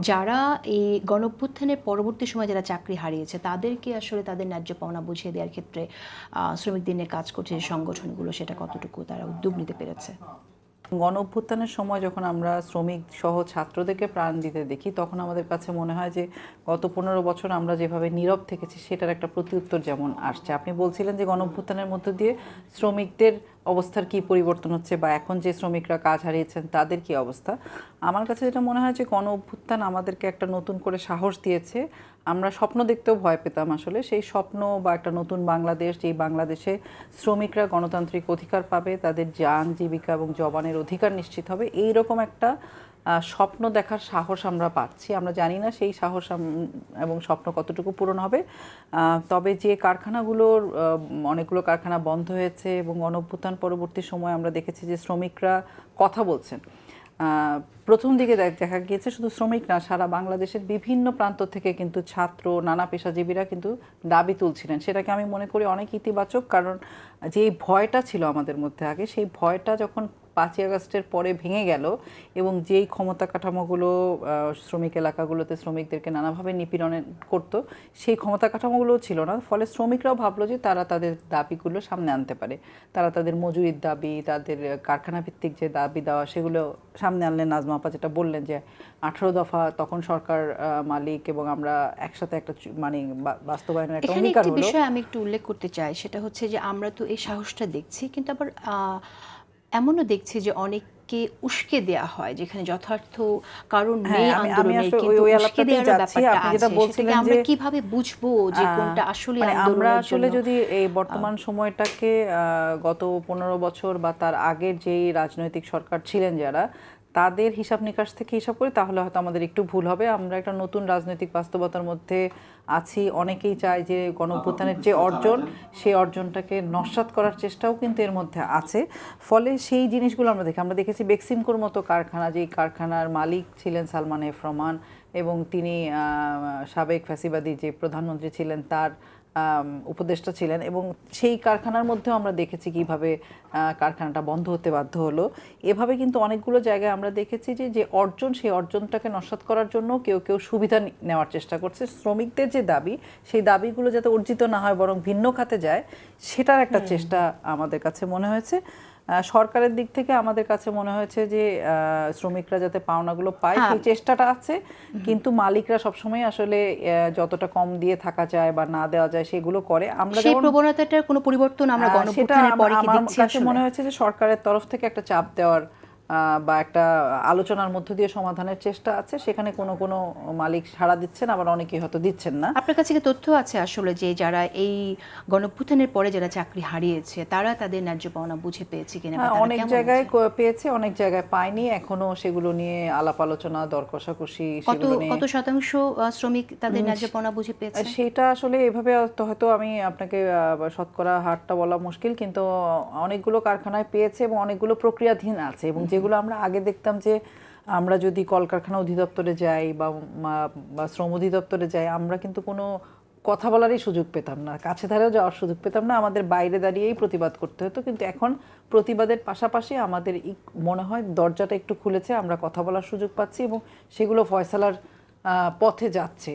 যারা এই গণঅভ্যুত্থানের পরবর্তী সময় যারা চাকরি হারিয়েছে তাদেরকে আসলে তাদের ন্যায্য পাওনা বুঝিয়ে দেওয়ার ক্ষেত্রে শ্রমিকদের নিয়ে কাজ করছে যে সংগঠনগুলো, সেটা কতটুকু তারা উদ্যোগ নিতে পেরেছে? গণ অভ্যুত্থানের সময় যখন আমরা শ্রমিক সহ ছাত্রদেরকে প্রাণ দিতে দেখি, তখন আমাদের কাছে মনে হয় যে গত 15 বছর আমরা যেভাবে নীরব থেকেছি সেটার একটা প্রত্যুত্তর যেমন আসছে। আপনি বলছিলেন যে গণ অভ্যুত্থানের মধ্য দিয়ে শ্রমিকদের অবস্থার কি পরিবর্তন হচ্ছে বা এখন যে শ্রমিকরা কাজ হারিয়েছেন তাদের কি অবস্থা। আমার কাছে যেটা মনে হয় যে গণ অভ্যুত্থান আমাদেরকে একটা নতুন করে সাহস দিয়েছে। আমরা স্বপ্ন দেখতেও ভয় পেতাম, আসলে সেই স্বপ্ন বা একটা নতুন বাংলাদেশ, যেই বাংলাদেশে শ্রমিকরা গণতান্ত্রিক অধিকার পাবে, তাদের যান জীবিকা এবং জবানের অধিকার নিশ্চিত হবে, এই রকম একটা স্বপ্ন দেখার সাহস আমরা পাচ্ছি। আমরা জানি না সেই সাহস এবং স্বপ্ন কতটুকু পূরণ হবে। তবে যে কারখানাগুলোর অনেকগুলো কারখানা বন্ধ হয়েছে এবং গণঅভ্যুত্থান পরবর্তী সময় আমরা দেখেছি যে শ্রমিকরা কথা বলছেন। প্রথম দিকে দেখা গিয়েছে শুধু শ্রমিক না, সারা বাংলাদেশের বিভিন্ন প্রান্ত থেকে কিন্তু ছাত্র, নানা পেশাজীবীরা কিন্তু দাবি তুলছিলেন। সেটাকে আমি মনে করি অনেক ইতিবাচক, কারণ যে ভয়টা ছিল আমাদের মধ্যে আগে, সেই ভয়টা যখন 5ই আগস্টের পরে ভেঙে গেল এবং যেই ক্ষমতা কাঠামোগুলো শ্রমিক এলাকাগুলোতে শ্রমিকদেরকে নানাভাবে নিপীড়ন করতো, সেই ক্ষমতা কাঠামোগুলোও ছিল না। ফলে শ্রমিকরাও ভাবলো যে তারা তাদের দাবিগুলো সামনে আনতে পারে। তারা তাদের মজুরির দাবি, তাদের কারখানা ভিত্তিক যে দাবি দেওয়া, সেগুলো সামনে আনলেন। নাজমা আপা যেটা বললেন যে 18 দফা তখন সরকার, মালিক এবং আমরা একসাথে একটা মানে বাস্তবায়নের একটা এখানে অঙ্গীকার একটি হলো। বিষয় আমি একটু উল্লেখ করতে চাই, সেটা হচ্ছে যে আমরা তো এই সাহসটা দেখছি, কিন্তু আবার এমনও দেখছি যে অনেককে উস্কে দেয়া হয়, যেখানে যথার্থ কারণ হ্যাঁ, নেই আমি আন্দোলনের, আসলে ওই কিন্তু ওই উস্কে আলাপটাতেই দেওয়ারও যাচ্ছি। ব্যাপারটা আপনি যেটা আছে। সেটাকে বলছিলেন যে আমরা কিভাবে বুঝবো যে কোনটা আসলে মানে আমরা আন্দোলনের আসলে জন্য? যদি এই বর্তমান সময়টাকে গত 15 বছর বা তার আগের যেই রাজনৈতিক সরকার ছিলেন যারা, তাদের হিসাব নিকাশ থেকে হিসাব করি, তাহলে হয়তো আমাদের একটু ভুল হবে। আমরা একটা নতুন রাজনৈতিক বাস্তবতার মধ্যে আছি। অনেকেই চায় যে গণঅভ্যুত্থানের যে অর্জন, সেই অর্জনটাকে নস্যাৎ করার চেষ্টাও কিন্তু এর মধ্যে আছে। ফলে সেই জিনিসগুলো আমরা দেখেছি বেক্সিমকোর মতো কারখানা, যেই কারখানার মালিক ছিলেন সালমান এফ রহমান এবং তিনি সাবেক ফ্যাসিবাদী যে প্রধানমন্ত্রী ছিলেন তার উপদেষ্টা ছিলেন, এবং সেই কারখানার মধ্যেও আমরা দেখেছি কিভাবে কারখানাটা বন্ধ হতে বাধ্য হলো। এভাবে কিন্তু অনেকগুলো জায়গায় আমরা দেখেছি যে যে অর্জন, সেই অর্জনটাকে নস্যাৎ করার জন্য কেউ কেউ সুবিধা নেওয়ার চেষ্টা করছে। শ্রমিকদের যে দাবি, সেই দাবিগুলো যাতে অর্জিত না হয় বরং ভিন্ন খাতে যায়, সেটার একটা চেষ্টা আমাদের কাছে মনে হয়েছে। সরকারের দিক থেকে আমাদের কাছে মনে হয়েছে যে শ্রমিকরা যাতে পাওনাগুলো পায় সেই চেষ্টাটা আছে, কিন্তু মালিকরা সবসময় আসলে যতটা কম দিয়ে থাকা যায় বা না দেওয়া যায় সেগুলো করে। আমরা সেই যেমন প্রবণতাটার কোনো পরিবর্তন আমরা সেটা গণঅভ্যুত্থানের পরে কি আমার দেখছি কাছে আসলে? মনে হয়েছে যে সরকারের তরফ থেকে একটা চাপ দেওয়ার বা একটা আলোচনার মধ্য দিয়ে সমাধানের চেষ্টা আছে। সেখানে কোনো কোনো মালিক সাড়া দিচ্ছেন, আবার অনেকেই হয়তো দিচ্ছেন না। আপনার কাছে কি তথ্য আছে আসলে যে যারা এই গণঅভ্যুত্থানের পরে যারা চাকরি হারিয়েছে তারা তাদের ন্যায্য পাওনা বুঝে পেয়েছে কিনা, বা হ্যাঁ, তারা অনেক কেমন জায়গায় আছে? পেয়েছে, অনেক জায়গায় পায়নি। এখনো সেগুলো নিয়ে আলাপ আলোচনা, দর কষাকষি, কত সেগুলো নিয়ে। কত শতাংশ শ্রমিক তাদের ন্যায্য পাওনা বুঝে পেয়েছে? সেটা আসলে এভাবে তো হয়তো আমি আপনাকে শতকরা হারটা বলা মুশকিল, কিন্তু অনেকগুলো কারখানায় পেয়েছে এবং অনেকগুলো প্রক্রিয়াধীন আছে। এবং যেগুলো আমরা আগে দেখতাম যে আমরা যদি কলকারখানা অধিদপ্তরে যাই বা শ্রম অধিদপ্তরে যাই, আমরা কিন্তু কোনো কথা বলারই সুযোগ পেতাম না, কাছে ধারেও যাওয়ার সুযোগ পেতাম না, আমাদের বাইরে দাঁড়িয়েই প্রতিবাদ করতে হতো। কিন্তু এখন প্রতিবাদের পাশাপাশি আমাদের মনে হয় দরজাটা একটু খুলেছে, আমরা কথা বলার সুযোগ পাচ্ছি এবং সেগুলো ফয়সালার পথে যাচ্ছে।